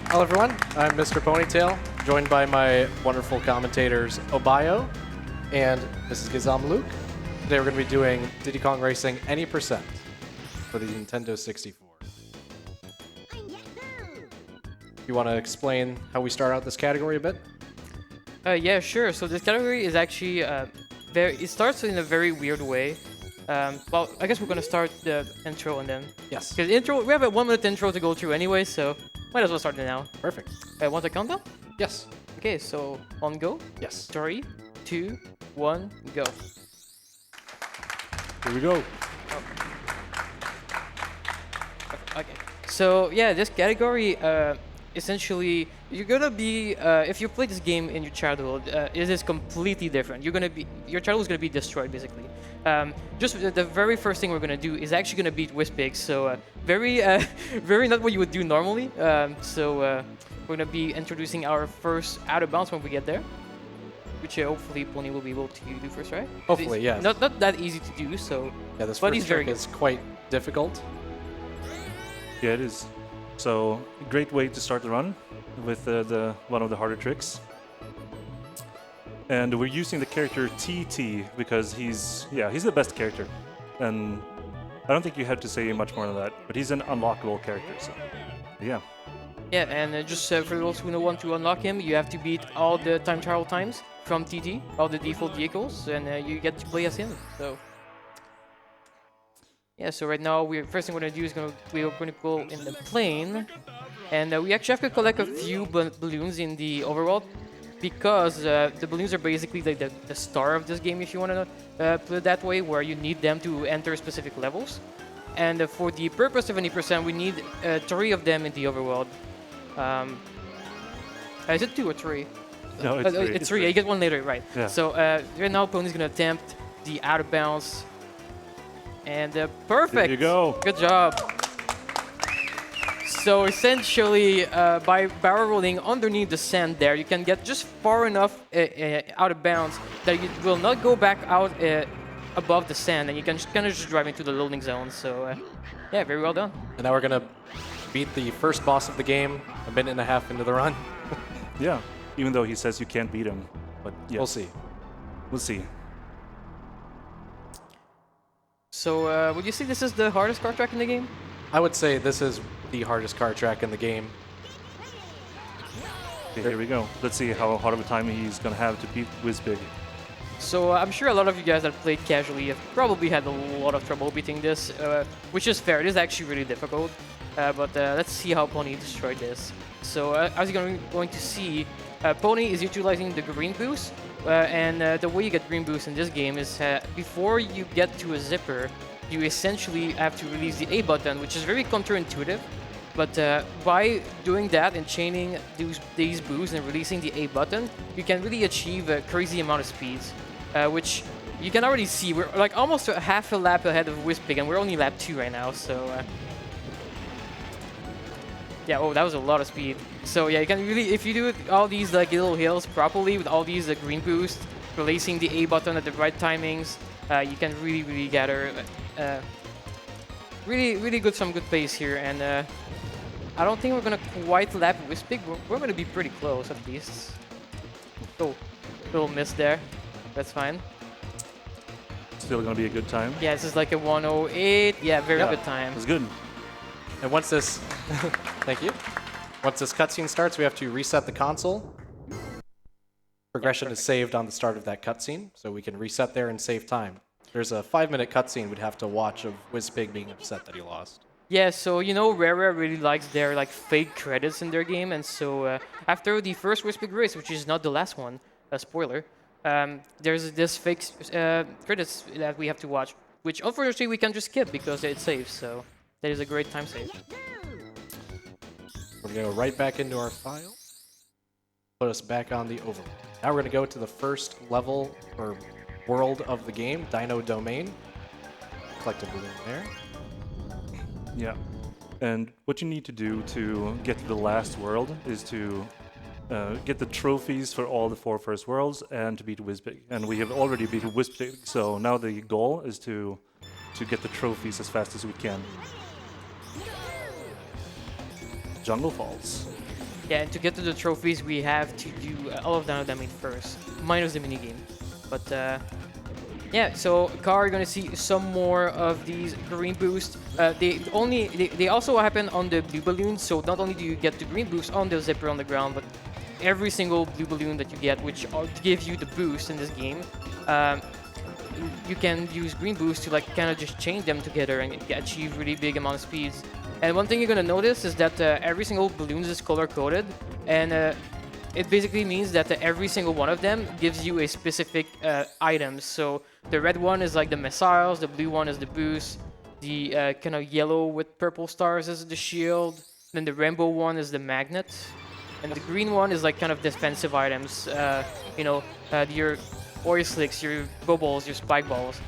Hello everyone, I'm MrPonytale, joined by my wonderful commentators Obayo and Mrs. Gizam Luke. Today we're going to be doing Diddy Kong Racing Any Percent for the Nintendo 64. You want to explain how we start out this category a bit? Yeah, sure. So this category is actually it starts in a very weird way. Well, I guess we're gonna start the intro and then. Yes. Because intro, we have a 1 minute intro to go through anyway, so might as well start it now. Perfect. Want a countdown? Yes. Okay, so on go. Yes. 3, 2, 1, go. Here we go. Okay. So yeah, this category essentially you're gonna be if you play this game in your childhood, it is completely different. Your childhood is gonna be destroyed basically. Just the very first thing we're gonna do is actually gonna beat Wizpig. So very very not what you would do normally. We're gonna be introducing our first out of bounds when we get there, which hopefully Pony will be able to do first, right? Hopefully, yeah. Not that easy to do. So Yeah, this but first he's very trick is quite difficult. Yeah, it is. So, great way to start the run with one of the harder tricks. And we're using the character TT because he's the best character. And I don't think you have to say much more than that, but he's an unlockable character, so yeah. Yeah, and just for those who don't want to unlock him, you have to beat all the time trial times from TT, all the default vehicles, and you get to play as him. So yeah, so right now first thing we're gonna do is we're gonna go in the plane, and we actually have to collect a few balloons in the overworld because the balloons are basically like the star of this game, if you want to put it that way, where you need them to enter specific levels. And for the purpose of any percent, we need 3 of them in the overworld. Is it 2 or 3? No, it's 3. It's 3. You get one later, right? Yeah. So right now, Pony's gonna attempt the out of bounds. And perfect. There you go. Good job. So essentially, by barrel rolling underneath the sand there, you can get just far enough out of bounds that you will not go back out above the sand, and you can kind of just drive into the loading zone. So yeah, very well done. And now we're going to beat the first boss of the game a minute and a half into the run. Yeah, even though he says you can't beat him, but yeah. We'll see. We'll see. So would you say this is the hardest car track in the game? I would say this is the hardest car track in the game. Okay, here we go. Let's see how hard of a time he's gonna have to beat Wizpig. So I'm sure a lot of you guys that played casually have probably had a lot of trouble beating this, which is fair. It is actually really difficult, but let's see how Pony destroyed this. So as you're going to see, Pony is utilizing the green boost, and the way you get green boost in this game is before you get to a zipper, you essentially have to release the A button, which is very counterintuitive. But by doing that and chaining these boosts and releasing the A button, you can really achieve a crazy amount of speeds, which you can already see. We're like almost a half a lap ahead of Wizpig, and we're only lap 2 right now. So yeah, oh, that was a lot of speed. So yeah, you can really, if you do all these like little hills properly with all these green boosts, releasing the A button at the right timings, you can really gather really some good pace here. And I don't think we're gonna quite lap Wizpig. We're gonna be pretty close at least. Oh, little miss there. That's fine. Still gonna be a good time. Yeah, this is like a 1:08. Yeah, very good time. It's good. And once this, thank you. Once this cutscene starts, we have to reset the console. Progression is saved on the start of that cutscene, so we can reset there and save time. There's a 5-minute cutscene we'd have to watch of Wizpig being upset that he lost. Yeah, so you know, Rare really likes their like fake credits in their game, and so after the first Wizpig race, which is not the last one, a spoiler, there's this fake credits that we have to watch, which unfortunately we can just skip because it saves. So that is a great time save. We're going to go right back into our file, put us back on the overworld. Now we're going to go to the first level or world of the game, Dino Domain. Collect a balloon there. Yeah. And what you need to do to get to the last world is to get the trophies for all the 4 first worlds and to beat Wizpig. And we have already beat Wizpig, so now the goal is to get the trophies as fast as we can. Jungle Falls. Yeah, and to get to the trophies, we have to do all of Dino Domain first, minus the minigame. But yeah, so Car, you're gonna see some more of these green boosts. They also happen on the blue balloons. So not only do you get the green boost on the zipper on the ground, but every single blue balloon that you get, which gives you the boost in this game, you can use green boost to like kind of just chain them together and achieve really big amount of speeds. And one thing you're gonna notice is that every single balloon is color coded, and it basically means that every single one of them gives you a specific item. So the red one is like the missiles, the blue one is the boost, the kind of yellow with purple stars is the shield, then the rainbow one is the magnet, and the green one is like kind of defensive items. Your oil slicks, your bubbles, your spike balls.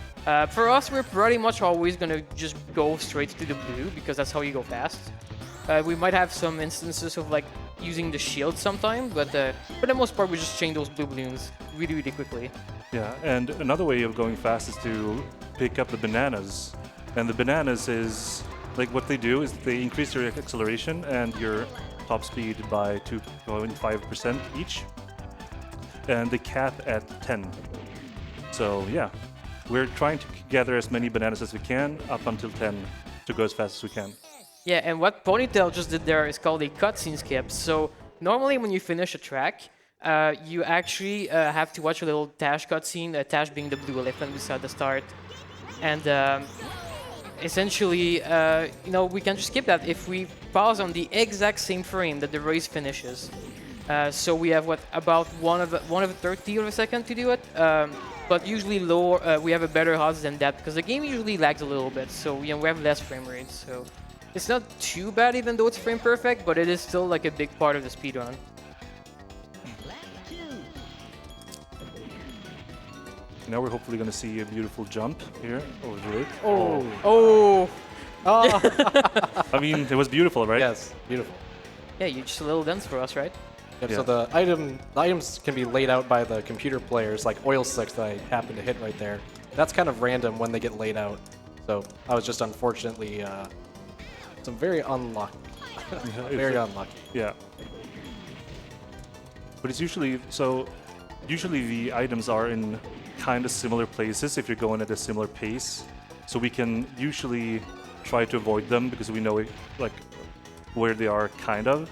For us, we're pretty much always gonna just go straight to the blue because that's how you go fast. We might have some instances of like using the shield sometime, but for the most part, we just chain those blue balloons really, really quickly. Yeah, and another way of going fast is to pick up the bananas. And the bananas is, like what they do is they increase your acceleration and your top speed by 2.5% each. And they cap at 10. So yeah, we're trying to gather as many bananas as we can up until 10 to go as fast as we can. Yeah, and what Ponytale just did there is called a cutscene skip. So normally when you finish a track, you actually have to watch a little Tash cutscene, Tash being the blue elephant we saw at the start. And essentially, we can just skip that if we pause on the exact same frame that the race finishes. So we have about 1/30 of a second to do it. But usually lower, we have a better odds than that because the game usually lags a little bit. So we have less frame rates. So it's not too bad even though it's frame perfect, but it is still like a big part of the speedrun. Now we're hopefully going to see a beautiful jump here over the lake. Oh! I mean, it was beautiful, right? Yes, beautiful. Yeah, you just a little dance for us, right? Yep, Yeah. so the items can be laid out by the computer players, like oil slicks that I happen to hit right there. That's kind of random when they get laid out. So I was just unfortunately some very unlucky. Very unlucky. Yeah. But it's usually the items are in kind of similar places if you're going at a similar pace. So we can usually try to avoid them because we know like where they are kind of.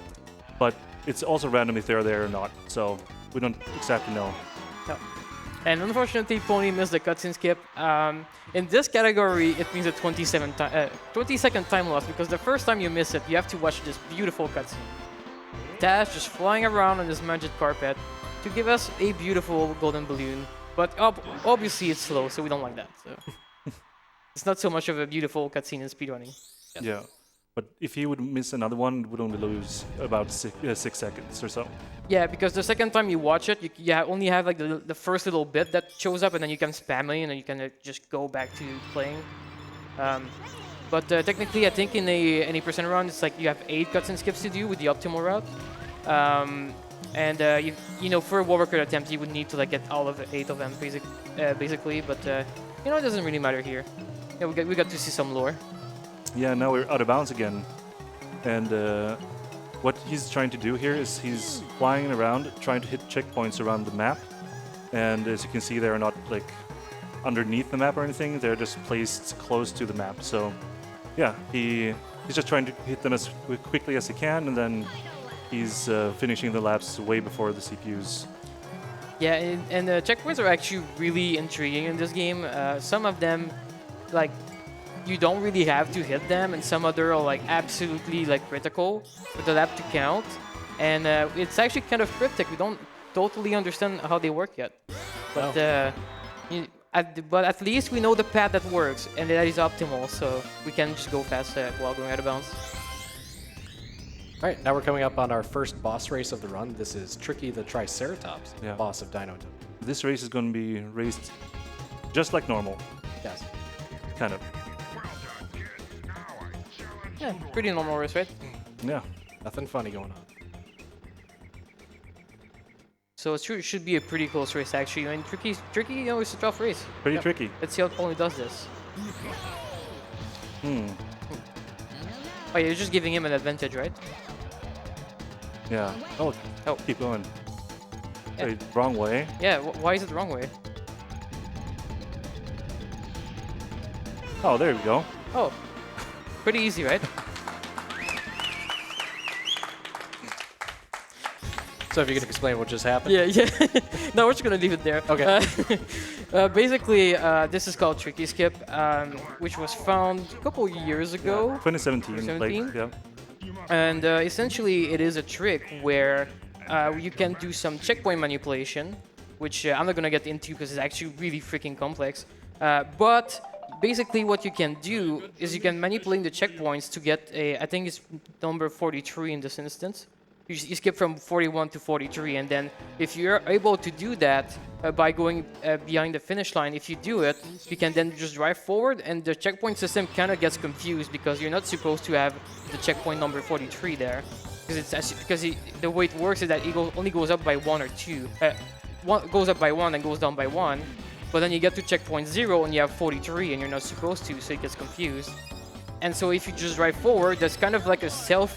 But it's also random if they're there or not. So we don't exactly know. No. And unfortunately, Pony missed the cutscene skip. In this category, it means a 20-second time loss because the first time you miss it, you have to watch this beautiful cutscene. Tash just flying around on this magic carpet to give us a beautiful golden balloon. But obviously it's slow, so we don't like that. So it's not so much of a beautiful cutscene in speedrunning. Yeah. But if he would miss another one, we would only lose about 6 seconds or so. Yeah, because the second time you watch it, you only have like the first little bit that shows up, and then you can spam it, and then you can just go back to playing. But technically, I think in a percent run, it's like you have 8 cutscene skips to do with the optimal route. For a wall record attempt, you would need to like get all of 8 of them, basically. But it doesn't really matter here. Yeah, we got to see some lore. Yeah, now we're out of bounds again. And what he's trying to do here is he's flying around, trying to hit checkpoints around the map. And as you can see, they're not like underneath the map or anything. They're just placed close to the map. So yeah, he's just trying to hit them as quickly as he can, and then he's finishing the laps way before the CPUs. Yeah, and the checkpoints are actually really intriguing in this game. Some of them, like, you don't really have to hit them, and some other are like absolutely like critical for the lap to count. And it's actually kind of cryptic. We don't totally understand how they work yet. But but at least we know the path that works, and that is optimal, so we can just go fast while going out of bounds. All right, now we're coming up on our first boss race of the run. This is Tricky the Triceratops, boss of Dino Domain. This race is going to be raced just like normal. Yes. Kind of. Yeah, pretty normal race, right? Yeah. Nothing funny going on. So it should be a pretty close race, actually. I mean, Tricky, it's a tough race. Pretty tricky. Let's see how Pony does this. Oh, yeah, you're just giving him an advantage, right? Yeah. Oh, Oh. keep going. Yeah. Wait, wrong way. Yeah, why is it the wrong way? Oh, there we go. Oh, pretty easy, right? So if you could explain what just happened. Yeah, yeah. No, we're just gonna leave it there. Okay. Basically, this is called Tricky Skip, which was found a couple years ago. 2017. 2017? Like, yeah. And essentially, it is a trick where you can do some checkpoint manipulation, which I'm not going to get into because it's actually really freaking complex. But basically, what you can do is you can manipulate the checkpoints to get a, I think it's number 43 in this instance. You skip from 41 to 43, and then if you're able to do that by going behind the finish line, if you do it, you can then just drive forward, and the checkpoint system kind of gets confused because you're not supposed to have the checkpoint number 43 there, because the way it works is that it only goes up by 1 or 2. One goes up by 1 and goes down by 1, but then you get to checkpoint 0 and you have 43, and you're not supposed to, so it gets confused. And so if you just drive forward, that's kind of like a safe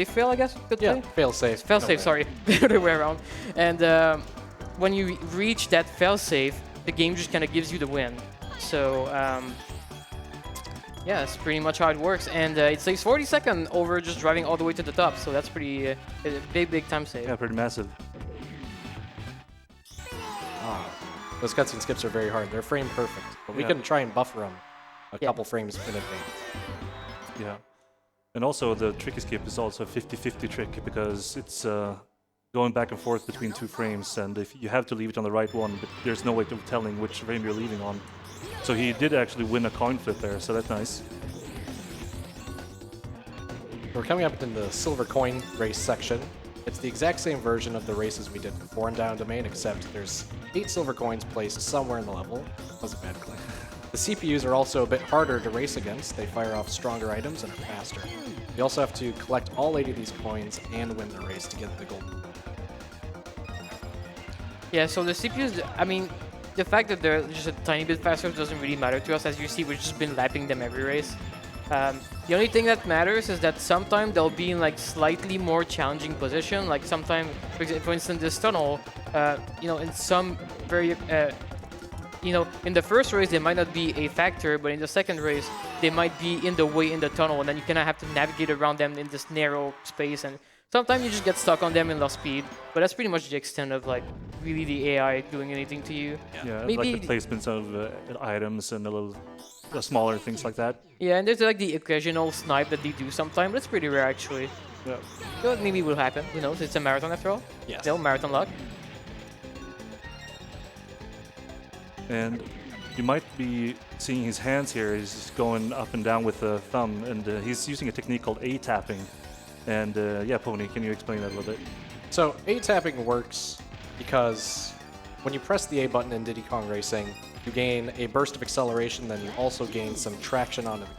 fail, I guess. Yeah, fail safe. Fail safe, sorry, the other way around. And when you reach that fail safe, the game just kind of gives you the win. So yeah, that's pretty much how it works. And it saves 40 seconds over just driving all the way to the top. So that's pretty a big time save. Yeah, pretty massive. Those cutscene skips are very hard. They're frame perfect, but we Yeah. can try and buffer them a couple frames in advance. Yeah. And also the tricky skip is also a 50-50 trick because it's going back and forth between 2 frames, and if you have to leave it on the right one, but there's no way of telling which frame you're leaving on. So he did actually win a coin flip there, so that's nice. We're coming up in the silver coin race section. It's the exact same version of the races we did before in Dino Domain, except there's 8 silver coins placed somewhere in the level. That was a bad click. The CPUs are also a bit harder to race against. They fire off stronger items and are faster. You also have to collect all 8 of these coins and win the race to get the gold. Yeah, so the CPUs, I mean, the fact that they're just a tiny bit faster doesn't really matter to us. As you see, we've just been lapping them every race. The only thing that matters is that sometimes they'll be in like slightly more challenging position. Like sometimes, for instance, this tunnel, in some very, in the first race they might not be a factor, but in the second race they might be in the way in the tunnel, and then you kind of have to navigate around them in this narrow space. And sometimes you just get stuck on them and lost speed. But that's pretty much the extent of like really the AI doing anything to you. Yeah, Maybe like the placements of items and a little smaller things like that. Yeah, and there's like the occasional snipe that they do sometimes, but it's pretty rare actually. Yeah. So maybe it will happen, it's a marathon after all. Yes. Still marathon luck. And you might be seeing his hands here. He's just going up and down with the thumb, and he's using a technique called A-tapping. And yeah, Pony, can you explain that a little bit? So A-tapping works because when you press the A button in Diddy Kong Racing, you gain a burst of acceleration, then you also gain some traction on it.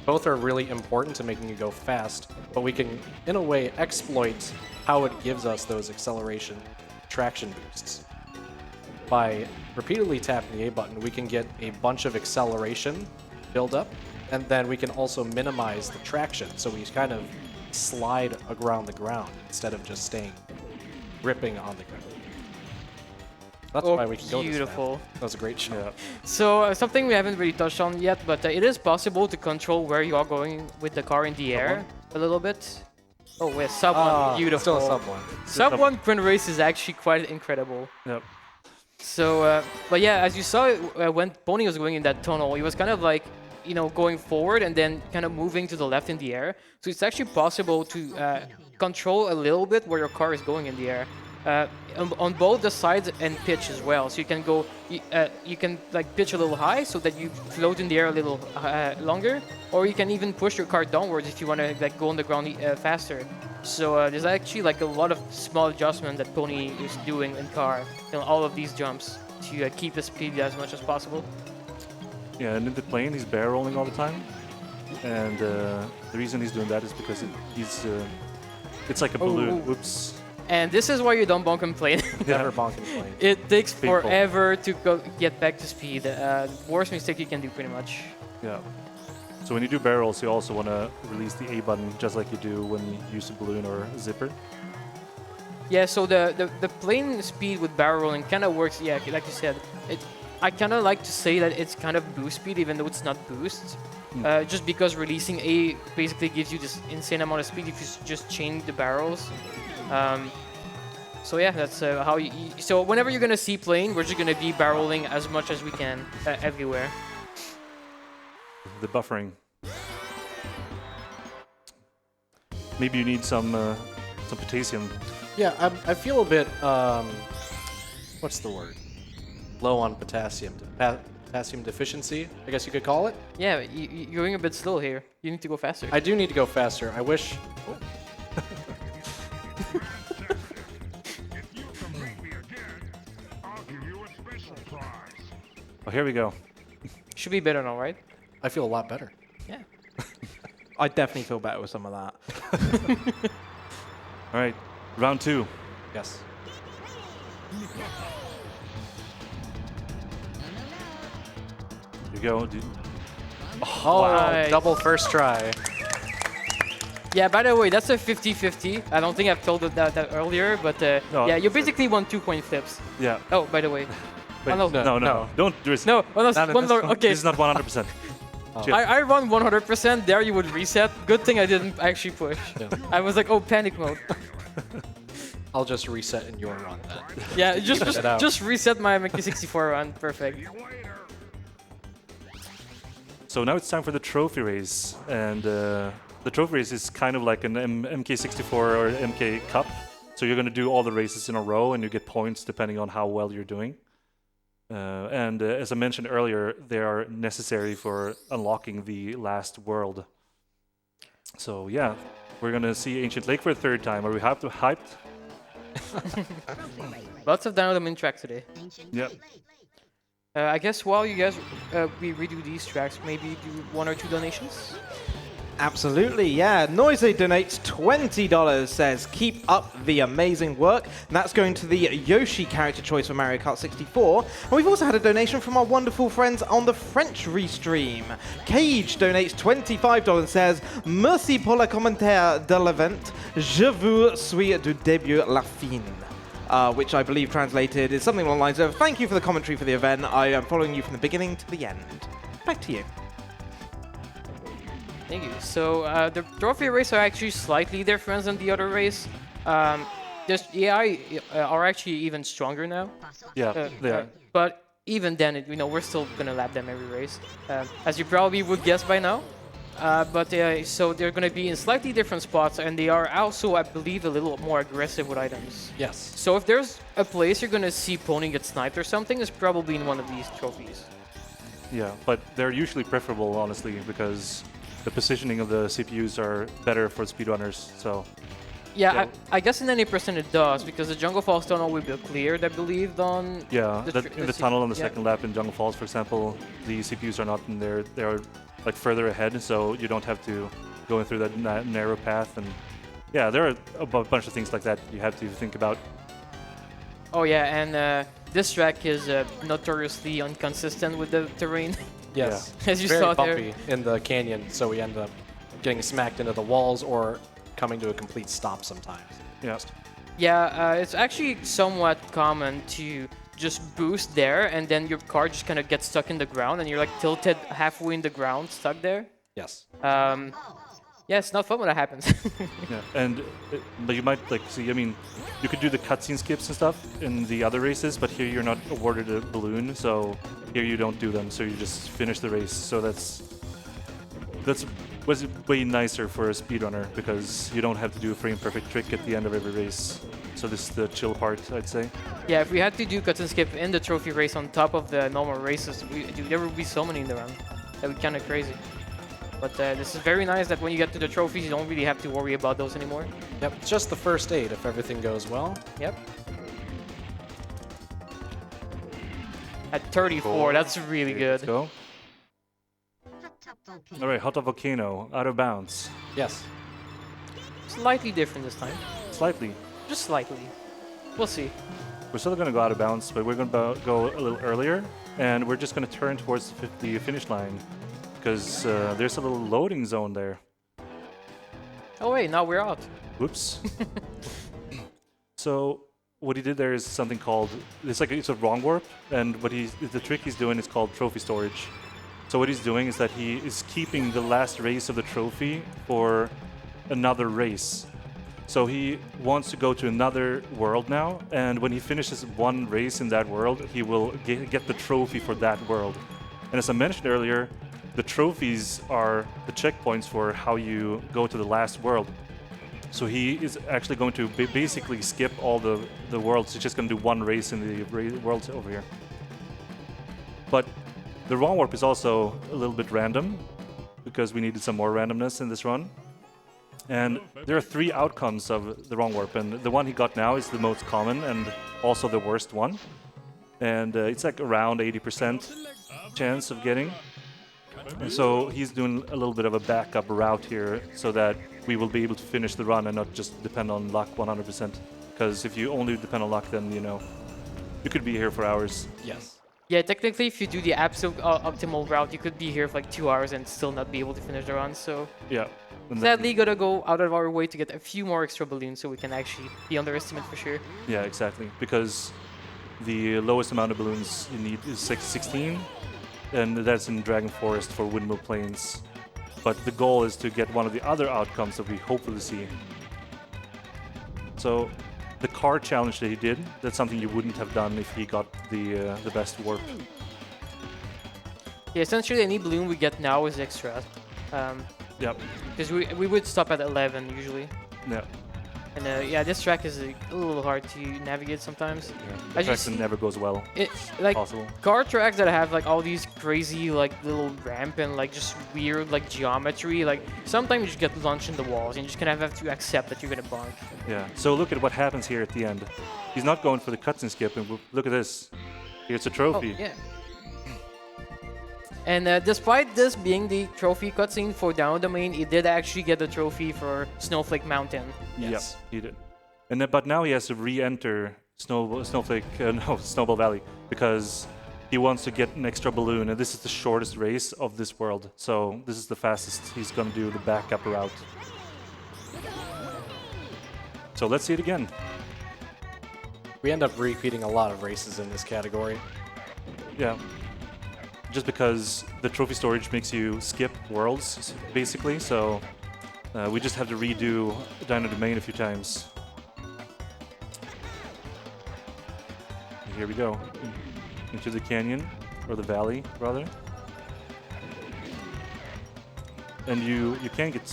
Both are really important to making you go fast, but we can, in a way, exploit how it gives us those acceleration traction boosts. By repeatedly tapping the A button, we can get a bunch of acceleration build up, and then we can also minimize the traction, so we kind of slide around the ground instead of just staying gripping on the ground. That's why we can go this beautiful. fast. That was a great shot. Yeah. So something we haven't really touched on yet, but it is possible to control where you are going with the car in the air a little bit. Oh, wait, sub one, beautiful. Still a sub one. Sub one sprint race is actually quite incredible. Yep. So, but yeah, as you saw when Pony was going in that tunnel, he was kind of like, going forward and then kind of moving to the left in the air. So it's actually possible to control a little bit where your car is going in the air. On both the sides and pitch as well. So you can go, you can like pitch a little high so that you float in the air a little longer, or you can even push your car downwards if you want to like go on the ground faster. So there's actually like a lot of small adjustments that Pony is doing in car in all of these jumps to keep the speed as much as possible. Yeah, and in the plane he's barrel rolling all the time, and the reason he's doing that is because it's like a balloon. Ooh. Oops. And this is why you don't bonk and plane. Never bonk and plane. It takes Painful. forever to get back to speed. Worst mistake you can do, pretty much. Yeah. So when you do barrels, you also want to release the A button, just like you do when you use a balloon or a zipper. Yeah, so the plane speed with barrel rolling kind of works. Yeah, like you said, I kind of like to say that it's kind of boost speed, even though it's not boost. Just because releasing A basically gives you this insane amount of speed if you just change the barrels. So yeah, that's how you. So whenever you're gonna see plane, we're just gonna be barreling as much as we can everywhere. The buffering. Maybe you need some potassium. Yeah, I feel a bit, what's the word? Low on potassium. Potassium deficiency, I guess you could call it. Yeah, you're going a bit slow here. You need to go faster. I do need to go faster. I wish... Oh, here we go. Should be better now, right? I feel a lot better. Yeah. I definitely feel better with some of that. All right, round 2. Yes. Here you go, dude. Oh, Nice. double first try. Yeah, by the way, that's a 50-50. I don't think I've told that earlier, but No, yeah, you basically won 2 coin flips. Yeah. Oh, by the way. Wait, no. no. Don't do it. No, well, that's Not in one this more. one. Okay, This is not 100%. I run 100%. There you would reset. Good thing I didn't actually push. Yeah. I was like, oh, panic mode. I'll just reset in your run then. Yeah, it out. just reset my MK64 run. Perfect. So now it's time for the trophy race, and the trophy race is kind of like an MK64 or MK Cup. So you're going to do all the races in a row, and you get points depending on how well you're doing. And as I mentioned earlier, they are necessary for unlocking the last world. So yeah, we're going to see Ancient Lake for a third time. Are we hyped? Lots of Dino Domain tracks today. Yep. I guess while you guys we redo these tracks, maybe do 1 or 2 donations. Absolutely, yeah. Noisy donates $20, says, keep up the amazing work. And that's going to the Yoshi character choice for Mario Kart 64. And we've also had a donation from our wonderful friends on the French restream. Cage donates $25 and says, merci pour le commentaire de l'event. Je vous suis du début à la fin. Which I believe translated is something along the lines of, thank you for the commentary for the event. I am following you from the beginning to the end. Back to you. Thank you. So the trophy race are actually slightly different than the other race. This AI are actually even stronger now. Yeah, they are. But even then, we're still gonna lap them every race, as you probably would guess by now. So they're gonna be in slightly different spots, and they are also, I believe, a little more aggressive with items. Yes. So if there's a place you're gonna see Pony get sniped or something, it's probably in one of these trophies. Yeah, but they're usually preferable, honestly, because the positioning of the CPUs are better for speedrunners, so... Yeah, I guess in any percent it does, because the Jungle Falls tunnel will be cleared, I believe, on... Yeah, in the tunnel on the yeah. second lap in Jungle Falls, for example, the CPUs are not in there. They are like further ahead, so you don't have to go in through that narrow path. And yeah, there are a bunch of things like that you have to think about. Oh yeah, and this track is notoriously inconsistent with the terrain. Yes. Yeah. As you Very saw bumpy there. in the canyon, so we end up getting smacked into the walls or coming to a complete stop sometimes. Yeah. Yeah, it's actually somewhat common to just boost there, and then your car just kind of gets stuck in the ground, and you're like tilted halfway in the ground, stuck there. Yes. Yeah, it's not fun when that happens. Yeah, and but you might like see. I mean, you could do the cutscene skips and stuff in the other races, but here you're not awarded a balloon, so here you don't do them. So you just finish the race. So that's was way nicer for a speedrunner because you don't have to do a frame perfect trick at the end of every race. So this is the chill part, I'd say. Yeah, if we had to do cut and skip in the trophy race on top of the normal races, there would be so many in the round. That would be kind of crazy. But this is very nice that when you get to the trophies, you don't really have to worry about those anymore. Yep, it's just the first 8 if everything goes well. Yep. At 34, that's really Okay, good. Let's go. All right, Hot Tub Volcano, out of bounds. Yes. Slightly different this time. Slightly. Just slightly. We'll see. We're still going to go out of bounds, but we're going to go a little earlier, and we're just going to turn towards the finish line because there's a little loading zone there. Oh wait, now we're out. Whoops. So what he did there is something called, it's a wrong warp, and the trick he's doing is called trophy storage. So what he's doing is that he is keeping the last race of the trophy for another race. So he wants to go to another world now, and when he finishes one race in that world, he will get the trophy for that world. And as I mentioned earlier, the trophies are the checkpoints for how you go to the last world. So he is actually going to basically skip all the worlds. He's just going to do one race in the worlds over here. But the wrong warp is also a little bit random, because we needed some more randomness in this run. And there are 3 outcomes of the wrong warp, and the one he got now is the most common and also the worst one. And it's like around 80% chance of getting. And so he's doing a little bit of a backup route here so that we will be able to finish the run and not just depend on luck 100%. Because if you only depend on luck, then, you know, you could be here for hours. Yes. Yeah, technically, if you do the absolute optimal route, you could be here for like 2 hours and still not be able to finish the run. So Yeah. And sadly, gotta go out of our way to get a few more extra balloons so we can actually be on the estimate for sure. Yeah, exactly. Because the lowest amount of balloons you need is 16, and that's in Dragon Forest for Windmill Plains. But the goal is to get one of the other outcomes that we hopefully see. So the car challenge that he did, that's something you wouldn't have done if he got the best warp. Yeah, essentially any balloon we get now is extra. Yep. Because we would stop at 11 usually. Yeah. And yeah, this track is a little hard to navigate sometimes. The As you track see- never goes well. It's like Possible. car tracks that have like all these crazy like little ramp and like just weird like geometry. Like sometimes you just get launched in the walls and you just kind of have to accept that you're gonna bonk. Yeah. So look at what happens here at the end. He's not going for the cutscene skip, and look at this. Here's a Oh trophy. yeah. And despite this being the trophy cutscene for Dino Domain, it did actually get the trophy for Snowflake Mountain. Yes. Yep, he did. And then, but now he has to re-enter Snowball Valley, because he wants to get an extra balloon, and this is the shortest race of this world. So this is the fastest he's going to do the backup route. So let's see it again. We end up repeating a lot of races in this category. Yeah. Just because the trophy storage makes you skip worlds, basically. So we just have to redo Dino Domain a few times. And here we go. Into the canyon, or the valley, rather. And you can get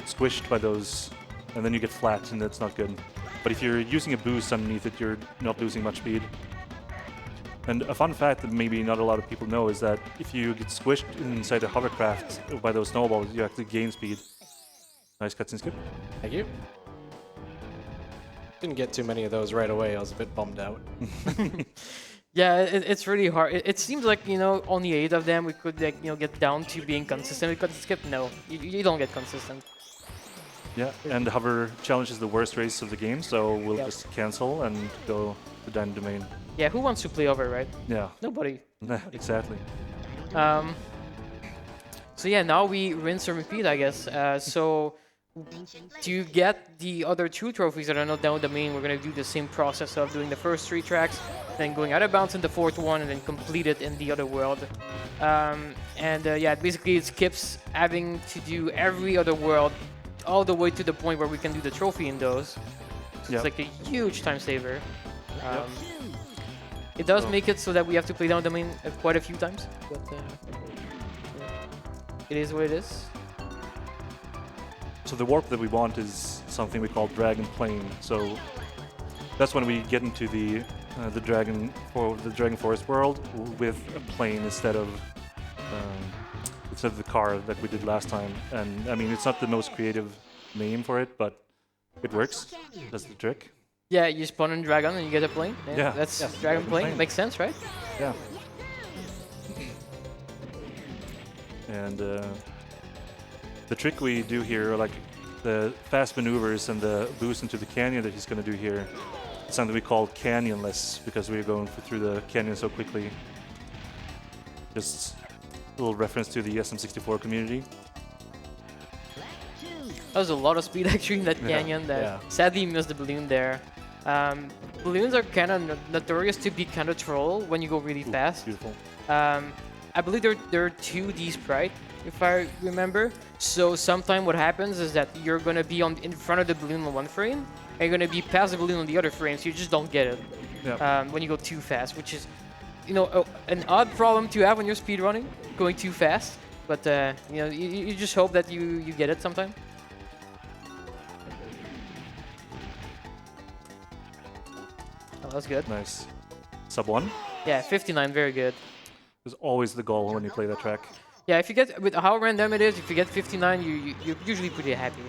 squished by those, and then you get flat, and that's not good. But if you're using a boost underneath it, you're not losing much speed. And a fun fact that maybe not a lot of people know is that if you get squished inside a hovercraft by those snowballs, you actually gain speed. Nice cutscene skip. Thank you. Didn't get too many of those right away. I was a bit bummed out. Yeah, it's really hard. It seems like, you know, only 8 of them we could like, you know, get down to being consistent with cutscene skip. No, you don't get consistent. Yeah, and the hover challenge is the worst race of the game, so we'll just cancel and go to Dino Domain. Yeah, who wants to play over, right? Yeah, Nobody. exactly. So yeah, now we rinse and repeat, I guess. So to get the other 2 trophies that are not Dino Domain, we're gonna do the same process of doing the first 3 tracks, then going out of bounds in the 4th one, and then complete it in the other world. Yeah, basically it skips having to do every other world all the way to the point where we can do the trophy in those. So it's like a huge time saver. It does make it so that we have to play Dino Domain quite a few times, but it is what it is. So the warp that we want is something we call Dragon Plane. So that's when we get into the Dragon Forest world with a plane instead of the car that we did last time. And I mean, it's not the most creative name for it, but it works. That's the trick. Yeah, you spawn in Dragon and you get a plane. Yeah. That's Yes, Dragon Dragon plane. plane. Makes sense, right? Yeah. And the trick we do here, like the fast maneuvers and the boost into the canyon that he's going to do here, is something we call canyonless, because we're going through the canyon so quickly. Just little reference to the SM64 community. That was a lot of speed actually in that Yeah, canyon. That yeah. sadly missed the balloon there. Balloons are kind of notorious to be kind of troll when you go really Ooh, fast. Beautiful. I believe there are 2D sprite, if I remember. So sometime what happens is that you're gonna be in front of the balloon on one frame, and you're gonna be past the balloon on the other frame, so you just don't get it when you go too fast, which is, you know, an odd problem to have when you're speedrunning, going too fast. But you know, you just hope that you get it sometime. Oh, that was good. Nice. Sub 1 Yeah, 59, very good. is always the goal when you play that track. Yeah, if you get, with how random it is, if you get 59, you're usually pretty happy.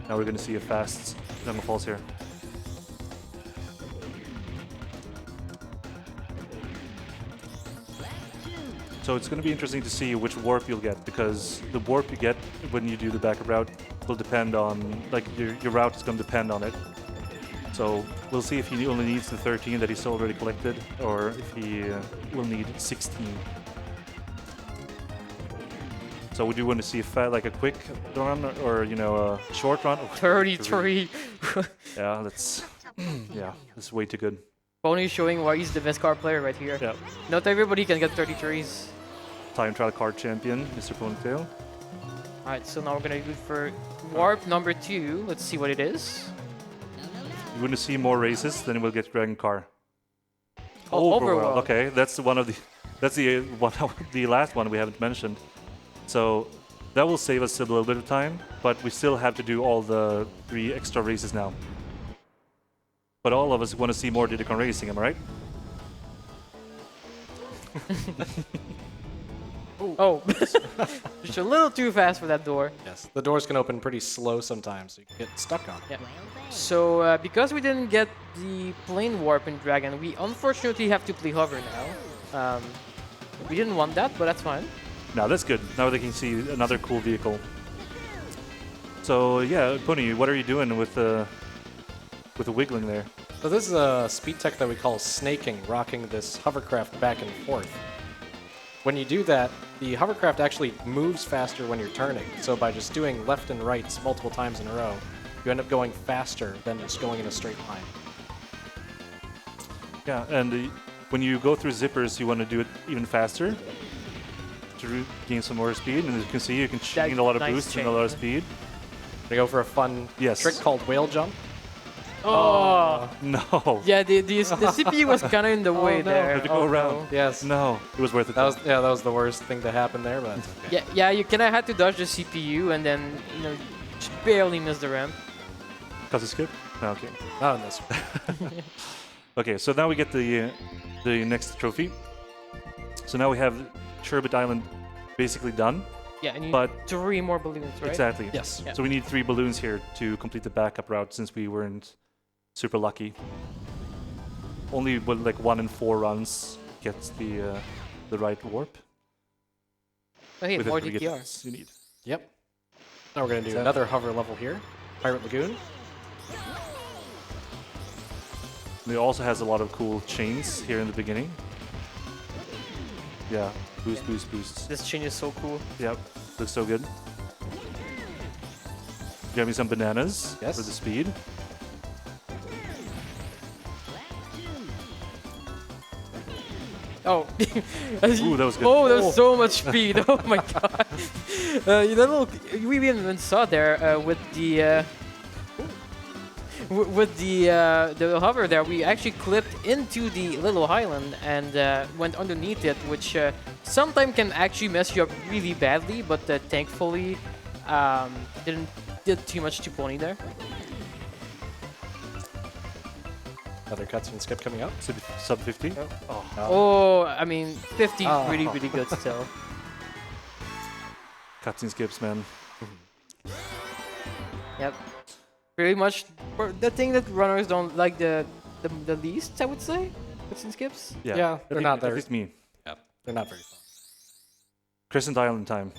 Now we're going to see a fast Jungle Falls here. So it's going to be interesting to see which warp you'll get, because the warp you get when you do the backup route will depend on, like, your route is going to depend on it. So we'll see if he only needs the 13 that he's already collected, or if he will need 16. So we do want to see like a quick run, or you know, a short run. Oh, 33. Yeah, that's that's way too good. Pony showing why he's the best card player right here. Yeah. Not everybody can get 33s. Time trial card champion, MrPonytale. Alright, so now we're gonna go for warp number 2. Let's see what it is. You want to see more races, then we'll get Dragon Car. Oh, Overworld. Okay, that's one of the the last one we haven't mentioned. So that will save us a little bit of time, but we still have to do all the 3 extra races now. But all of us want to see more Diddy Kong Racing, am I right? Oh, just a little too fast for that door. Yes, the doors can open pretty slow sometimes, so you can get stuck on it. Yeah. So because we didn't get the plane warp in Dragon, we unfortunately have to play hover now. We didn't want that, but that's fine. Now that's good. Now they can see another cool vehicle. So yeah, Pony, what are you doing with the wiggling there? So this is a speed tech that we call snaking, rocking this hovercraft back and forth. When you do that, the hovercraft actually moves faster when you're turning. So by just doing left and rights multiple times in a row, you end up going faster than just going in a straight line. Yeah, and when you go through zippers, you want to do it even faster to gain some more speed. And as you can see, you can gain a lot of nice boost and a lot of speed. We go for a fun Yes. trick called whale jump. Oh, No. yeah, the CPU was kind of in the way no. there. Have to go Oh, around. no. Yes. No, it was worth it. That was the worst thing to happen there, but that's okay. Yeah, you kind of had to dodge the CPU and then, you know, just barely missed the ramp. Cause a skip? No, okay. Not in this one. Okay, so now we get the next trophy. So now we have Sherbet Island basically done. Yeah, and you But- need 3 more balloons, right? Exactly. Yes. Yeah. So we need 3 balloons here to complete the backup route, since we weren't super lucky. Only with like 1 in 4 runs gets the right warp. Okay, With more it, we get DTRs. you need. Yep. Now we're going to do So- another hover level here. Pirate Lagoon. And it also has a lot of cool chains here in the beginning. Yeah, boost, boost, boost. This chain is so cool. Yep, looks so good. Give me some bananas Yes. for the speed. Oh, Ooh, that was good. Oh, there's so much speed. Oh my god. You know, we even saw there with the the hover there. We actually clipped into the little island and went underneath it, which sometimes can actually mess you up really badly. But thankfully, didn't did too much to Pony there. Another cutscene skip coming up. Sub 50. Oh, I mean, 50 is Oh. really good still. Cutscene skips, man. Yep. Pretty much the thing that runners don't like the least, I would say. Cutscene skips. Yeah, they're not At there. least me. Yeah, they're not very fun. Crescent Island time.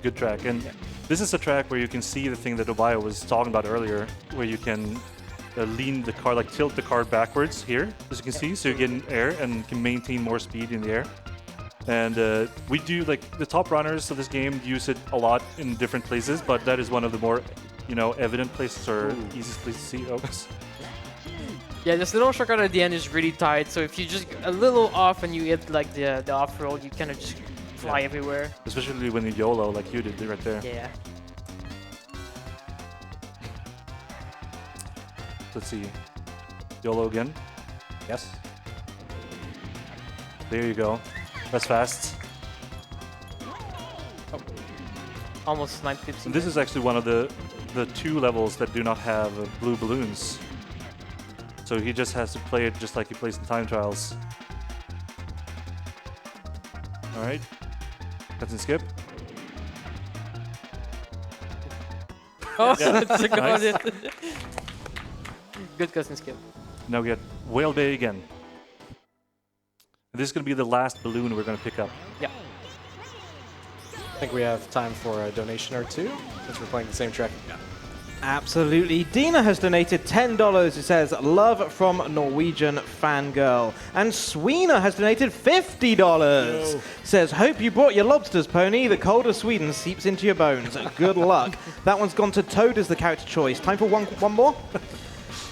Good track, and This is a track where you can see the thing that Obaya was talking about earlier, where you can lean the car, like tilt the car backwards here, as you can see, so you get in air and can maintain more speed in the air. And we do, like, the top runners of this game use it a lot in different places, but that is one of the more, you know, evident places or easiest places to see. Oops. Yeah, this little shortcut at the end is really tight, so if you just a little off and you hit like the off-road, you kind of just fly everywhere. Especially when you YOLO like you did right there. Yeah. Let's see. YOLO again. Yes. There you go. That's fast. Almost 950. And this is actually one of the 2 levels that do not have blue balloons. So he just has to play it just like he plays in time trials. Alright. Cut and skip. Oh, Yeah. that's a good Nice. one. Good custom skip. Now we get Whale Bay again. This is going to be the last balloon we're going to pick up. Yeah. I think we have time for a donation or two, since we're playing the same track again. Absolutely. Dina has donated $10. It says, love from Norwegian fangirl. And Sweena has donated $50. Says, hope you brought your lobsters, Pony. The cold of Sweden seeps into your bones. Good luck. That one's gone to Toad as the character choice. Time for one more?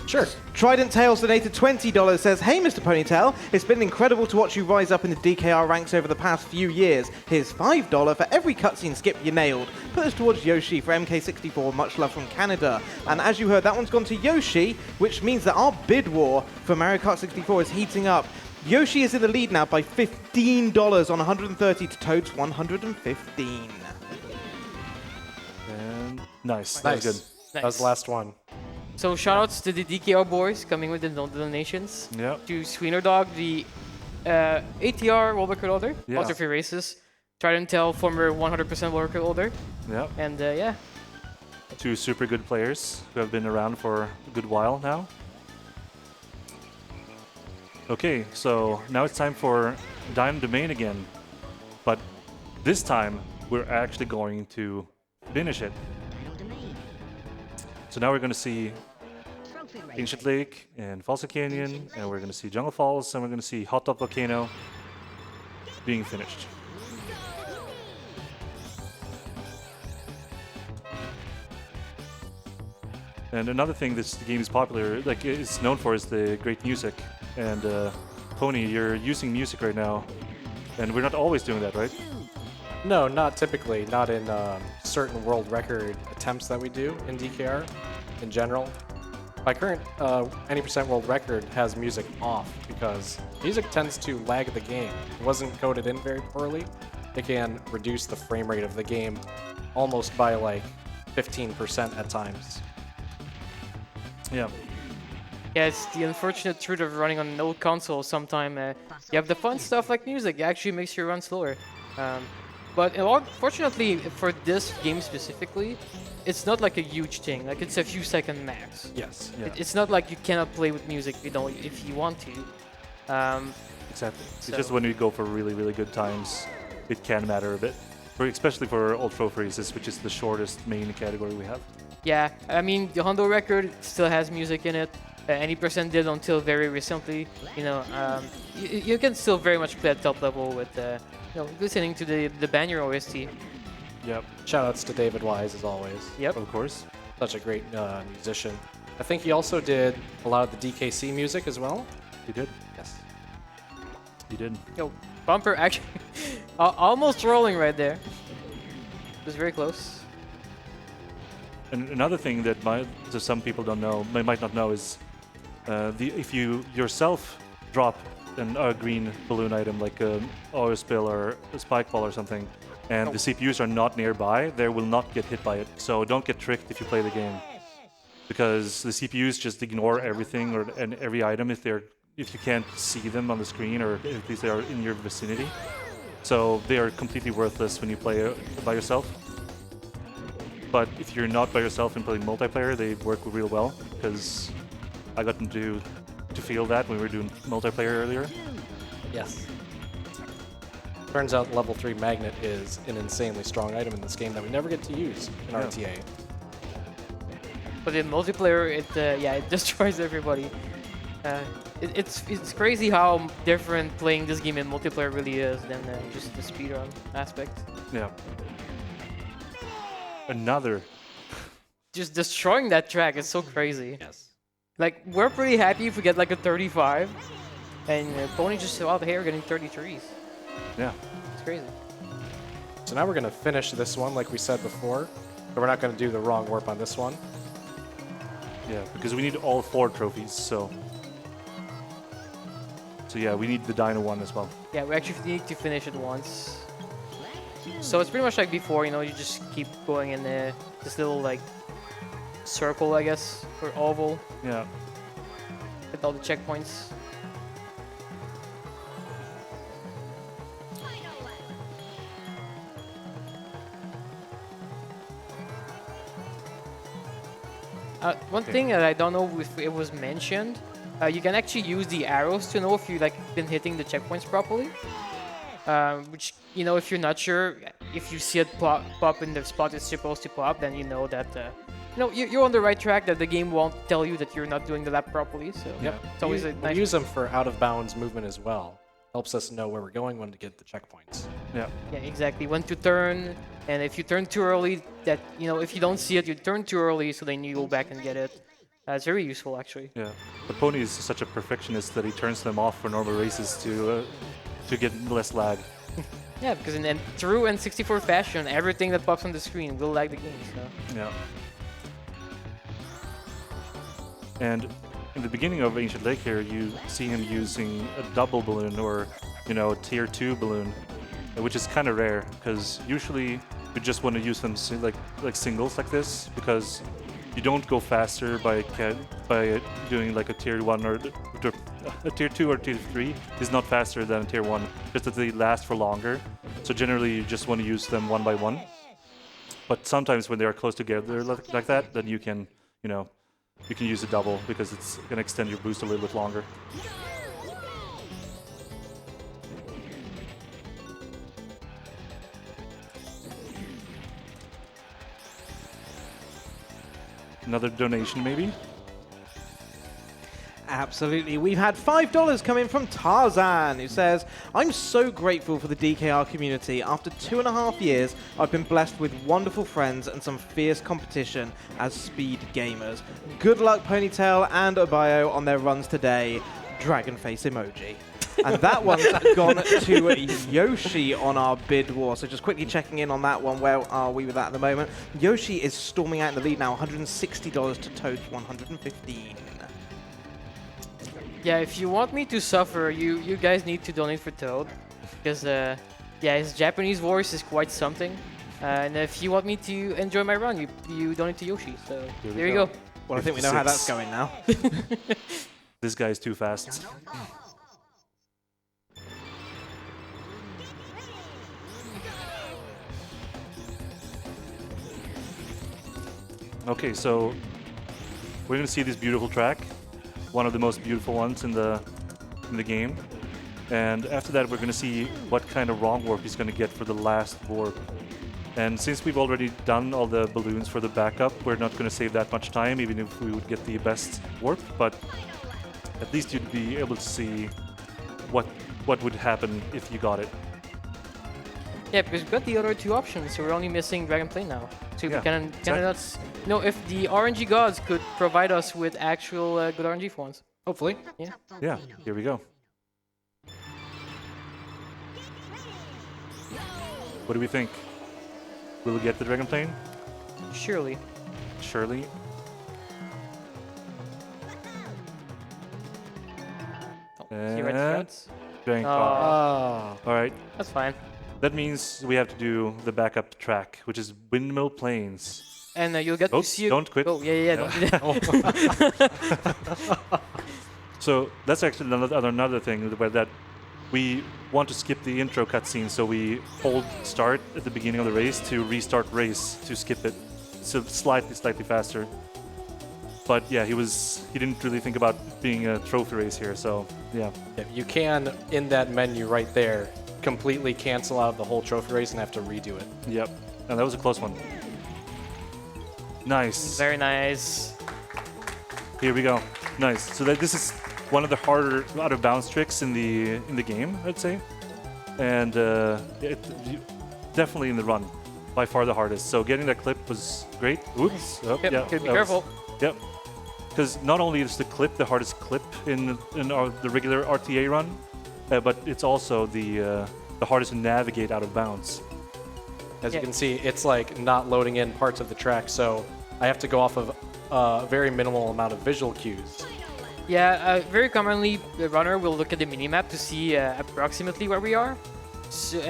Sure. Trident Tails donated $20, says, hey, Mr. Ponytale, it's been incredible to watch you rise up in the DKR ranks over the past few years. Here's $5 for every cutscene skip you nailed. Put this towards Yoshi for MK64, much love from Canada. And as you heard, that one's gone to Yoshi, which means that our bid war for Mario Kart 64 is heating up. Yoshi is in the lead now by $15 on 130 to Toad's 115. And nice. That Nice. was good. That was the last one. So shoutouts to the DKR boys coming with the donations. Yeah. To Sweener Dog, the ATR world record holder, Yeah. Ultra Free Races. Trident Tail, former 100% world record holder. Yeah. And yeah. 2 super good players who have been around for a good while now. Okay, so now it's time for Dino Domain again. But this time, we're actually going to finish it. So now we're going to see Ancient Lake and Fossil Canyon, and we're going to see Jungle Falls, and we're going to see Hot Top Volcano being finished. And another thing this game is popular, like it's known for, is the great music. And Pony, you're using music right now, and we're not always doing that, right? No, not typically. Not in certain world record attempts that we do in DKR in general. My current any percent world record has music off because music tends to lag the game. It wasn't coded in very poorly. It can reduce the frame rate of the game almost by like 15% at times. Yeah. Yeah, it's the unfortunate truth of running on an old console. Sometimes you have the fun stuff like music. It actually makes you run slower. But fortunately for this game specifically, it's not like a huge thing. Like it's a few second max. Yes. Yeah. It's not like you cannot play with music if you want to. Exactly. It's So- just when we go for really, really good times, it can matter a bit. Especially for Ultra Free Races, which is the shortest main category we have. Yeah, I mean the Hondo record still has music in it. Any percent did until very recently. You know, you can still very much play at top level with listening to the Banner OST. Yep. Shoutouts to David Wise as always. Yep. Of course. Such a great musician. I think he also did a lot of the DKC music as well. You did. Yes. You did. Yo, bumper actually almost rolling right there. It was very close. And another thing that some people don't know, might not know, is if you yourself drop a green balloon item like an oil spill or a spike ball or something, and the CPUs are not nearby, they will not get hit by it. So don't get tricked if you play the game, because the CPUs just ignore everything and every item if you can't see them on the screen or if they are in your vicinity. So they are completely worthless when you play by yourself. But if you're not by yourself and playing multiplayer, they work real well, because I got them to feel that when we were doing multiplayer earlier. Yes. Turns out level 3 magnet is an insanely strong item in this game that we never get to use in Yeah. RTA. But in multiplayer, it destroys everybody. It's crazy how different playing this game in multiplayer really is than just the speedrun aspect. Yeah. Another. Just destroying that track is so crazy. Yes. Like, we're pretty happy if we get like a 35, and Pony just out here getting 33s. Yeah. It's crazy. So now we're going to finish this one like we said before, but we're not going to do the wrong warp on this one. Yeah, because we need all 4 trophies, so yeah, we need the Dino one as well. Yeah, we actually need to finish it once. So it's pretty much like before, you know, you just keep going in this little like circle, I guess, or oval Yeah. with all the checkpoints. One thing that I don't know if it was mentioned, you can actually use the arrows to know if you like been hitting the checkpoints properly. Which, you know, if you're not sure, if you see it pop in the spot it's supposed to pop, then you know that you know you're on the right track. That the game won't tell you that you're not doing the lap properly. So Yep. it's always a We nice. use them for out of bounds movement as well. Helps us know where we're going, when to get the checkpoints. Yeah. Yeah, exactly. When to turn, and if you turn too early, that, you know, if you don't see it, you turn too early, so then you go back and get it. It's very useful, actually. Yeah. But Pony is such a perfectionist that he turns them off for normal races to get less lag. Yeah, because in true N64 fashion, everything that pops on the screen will lag the game. So Yeah. And in the beginning of Ancient Lake here, you see him using a double balloon or, you know, tier 2 balloon, which is kind of rare because usually you just want to use them like singles like this because you don't go faster by doing like a tier 1 or a tier 2 or tier 3 is not faster than a tier 1, just that they last for longer. So generally you just want to use them one by one. But sometimes when they are close together like that, then you can, you know, you can use a double because it's going to extend your boost a little bit longer. Another donation, maybe? Absolutely. We've had $5 come in from Tarzan, who says, I'm so grateful for the DKR community. After 2.5 years, I've been blessed with wonderful friends and some fierce competition as speed gamers. Good luck, Ponytail and Obayo, on their runs today. Dragon face emoji. And that one's gone to Yoshi on our bid war. So just quickly checking in on that one. Where are we with that at the moment? Yoshi is storming out in the lead now, $160 to Toad's $115. yeah, if you want me to suffer, you guys need to donate for Toad, because yeah, his Japanese voice is quite something. And if you want me to enjoy my run, you donate to Yoshi. So there you go. Well, I think we know how that's going now. This guy's too fast. Okay, so we're gonna see this beautiful track, one of the most beautiful ones in the game, and after that we're gonna see what kind of wrong warp he's gonna get for the last warp. And since we've already done all the balloons for the backup, we're not gonna save that much time, even if we would get the best warp. But at least you'd be able to see what would happen if you got it. Yeah, because we've got the other two options, so we're only missing Dragon Plane now. So Yeah, we cannot. No, if the RNG gods could provide us with actual good RNG for once. Hopefully. Yeah. Yeah, here we go. What do we think? Will we get the Dragon Plane? Surely. Surely. Oh, see red threads? Dragon Oh. Car. All right. That's fine. That means we have to do the backup track, which is Windmill Plains. And you'll get Oh, to see. don't quit. Oh yeah. Don't do that. So that's actually another thing where that we want to skip the intro cutscene, so we hold start at the beginning of the race to restart race to skip it, so slightly faster. But yeah, he didn't really think about being a trophy race here, so yeah. Yeah, you can, in that menu right there, completely cancel out the whole trophy race and have to redo it. Yep. And that was a close one. Nice. Very nice. Here we go. Nice. So this is one of the harder out of bounds tricks in the game, I'd say, and definitely in the run, by far the hardest. So getting that clip was great. Oops. Oh, Yep, yeah, gotta be that careful. Yep. Because not only is the clip the hardest clip in the regular RTA run, but it's also the hardest to navigate out of bounds. As you Yeah. can see, it's like not loading in parts of the track, so I have to go off of a very minimal amount of visual cues. Yeah, very commonly the runner will look at the minimap to see approximately where we are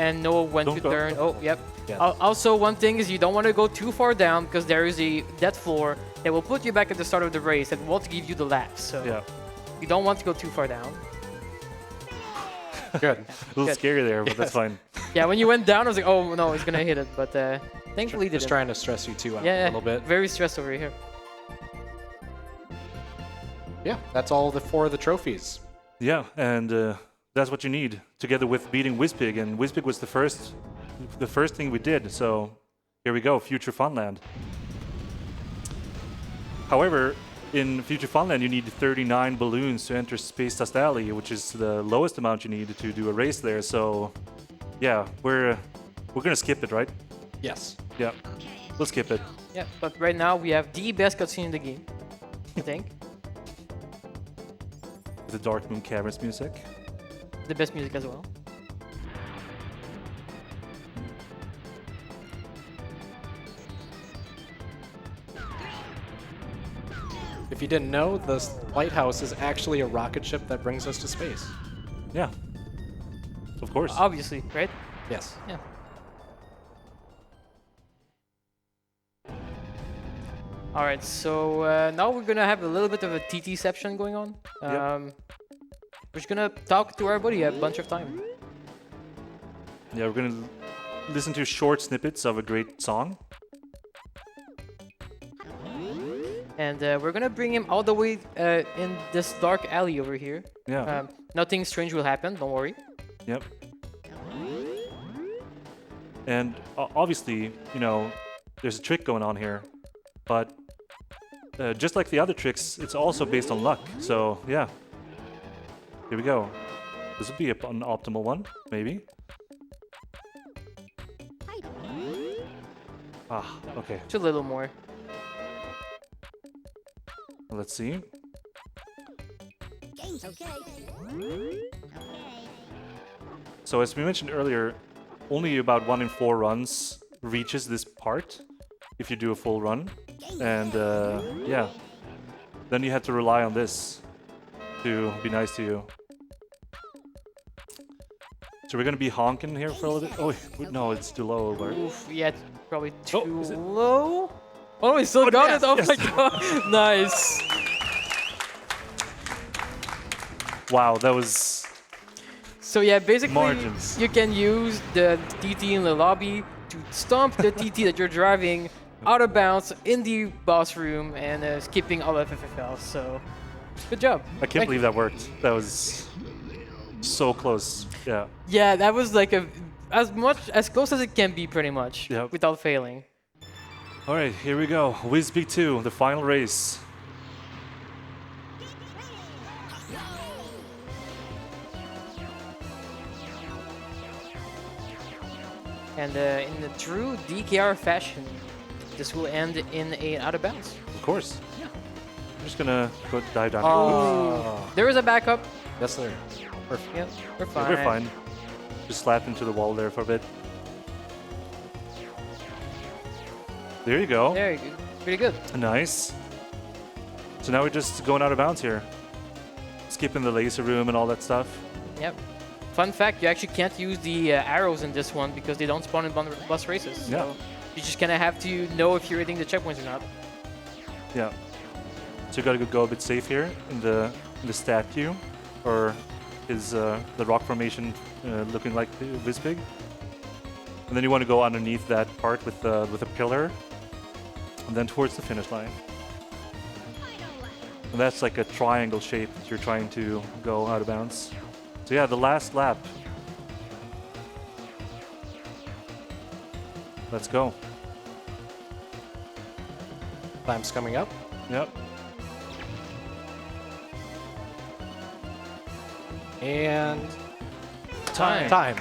and know when Don't to go. turn. Oh, yep. Yeah. Also, one thing is you don't want to go too far down because there is a dead floor that will put you back at the start of the race and won't give you the laps. So Yeah. you don't want to go too far down. Good. A little Good. scary there, but that's Yes. fine. Yeah, when you went down, I was like, oh no, he's gonna hit it, but thankfully Just didn't. trying to stress you two out Yeah, a little bit. very stressed over here. Yeah, that's all for the trophies. Yeah, and that's what you need, together with beating Wizpig, and Wizpig was the first thing we did. So here we go, Future Funland. However, in Future Funland, you need 39 balloons to enter Space Dust Alley, which is the lowest amount you need to do a race there. So, yeah, we're gonna skip it, right? Yes. Yeah, we'll skip it. Yeah, but right now we have the best cutscene in the game, I think. The Dark Moon Caverns music. The best music as well. If you didn't know, the lighthouse is actually a rocket ship that brings us to space. Yeah, of course. Obviously, right? Yes. Yeah. All right, so now we're gonna have a little bit of a TT-ception going on. Yep. We're just gonna talk to our buddy a bunch of time. Yeah, we're gonna listen to short snippets of a great song. And we're gonna bring him all the way in this dark alley over here. Yeah. Nothing strange will happen, don't worry. Yep. And obviously, you know, there's a trick going on here, but just like the other tricks, it's also based on luck. So yeah, here we go. This would be an optimal one, maybe. Ah, okay. Just a little more. Let's see. So as we mentioned earlier, only about 1 in 4 runs reaches this part if you do a full run. And yeah, then you have to rely on this to be nice to you. So we're gonna be honking here for a little bit. Oh no, it's too low. Bart. Oof, yeah, it's probably too is it- low. Oh, he still got yes, it! Oh yes. my god, nice. Wow, that was So yeah, basically Margins. you can use the TT in the lobby to stomp the TT that you're driving out of bounds in the boss room and skipping all of FFL. So good job. I can't believe that worked. That was so close. Yeah. Yeah, that was like as close as it can be, pretty much, Yep. without failing. All right, here we go. Wizpig 2, the final race. And in the true DKR fashion, this will end in a out of bounds. Of course. Yeah. I'm just gonna go dive down. Oh. There is a backup. Yes, sir. Perfect. Yeah, we're Yeah, fine. we're fine. Just slapped into the wall there for a bit. There you go. There you go. Pretty good. Nice. So now we're just going out of bounds here. Skipping the laser room and all that stuff. Yep. Fun fact, you actually can't use the arrows in this one because they don't spawn in bus races. So Yeah. you just kind of have to know if you're hitting the checkpoints or not. Yeah. So you gotta go a bit safe here in the statue, or is the rock formation looking like the Wizpig? And then you want to go underneath that part with a pillar, and then towards the finish line. And that's like a triangle shape that you're trying to go out of bounds. So yeah, the last lap. Let's go. Time's coming up. Yep. And Time. time.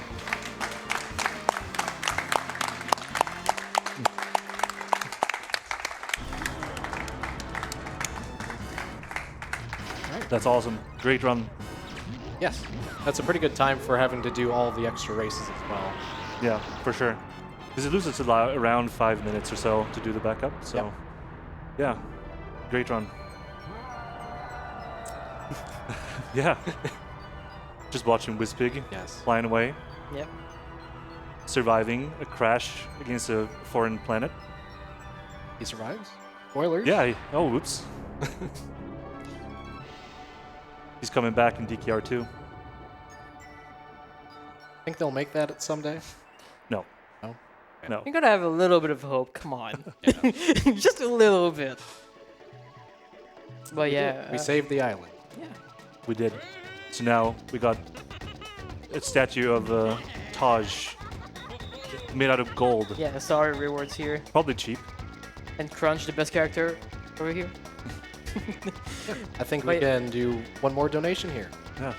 That's awesome. Great run. Yes. That's a pretty good time for having to do all the extra races as well. Yeah, for sure. Because it loses around 5 minutes or so to do the backup. So, Yep. yeah, great run. Yeah. Just watching Wizpig Yes. flying away, Yep. surviving a crash against a foreign planet. He survives. Spoilers. Yeah. Oh, whoops. He's coming back in DKR2. Think they'll make that someday? No. No. No. You gotta have a little bit of hope. Come on. Just a little bit. But yeah. We saved the island. Yeah. We did. So now we got a statue of Taj made out of gold. Yeah, sorry rewards here. Probably cheap. And Crunch, the best character over here. I think we Wait. can do one more donation here. Yeah.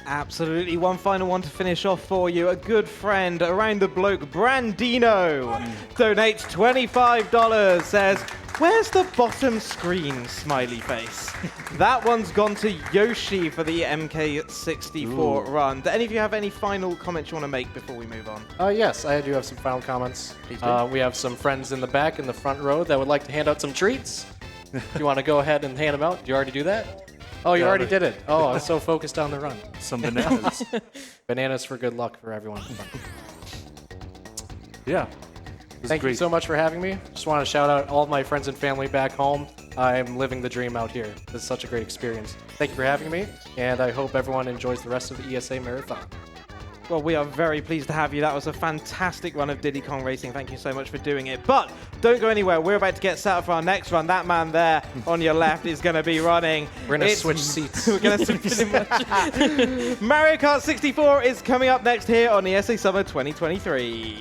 Absolutely. One final one to finish off for you. A good friend around the bloke, Brandino, donates $25. Says, "Where's the bottom screen?" Smiley face. That one's gone to Yoshi for the MK64 run. Do any of you have any final comments you want to make before we move on? Yes, I do have some final comments. Please do. We have some friends in the back in the front row that would like to hand out some treats. If you want to go ahead and hand them out, do you already do that? Oh, you Yeah, already but- did it. Oh, I was so focused on the run. Some bananas. Bananas for good luck for everyone. Yeah. It was Thank great. you so much for having me. Just want to shout out all of my friends and family back home. I'm living the dream out here. This is such a great experience. Thank you for having me, and I hope everyone enjoys the rest of the ESA Marathon. Well, we are very pleased to have you. That was a fantastic run of Diddy Kong Racing. Thank you so much for doing it. But don't go anywhere. We're about to get set up for our next run. That man there on your left is going to be running. We're going to It's- switch seats. We're going to switch. Mario Kart 64 is coming up next here on ESA Summer 2023.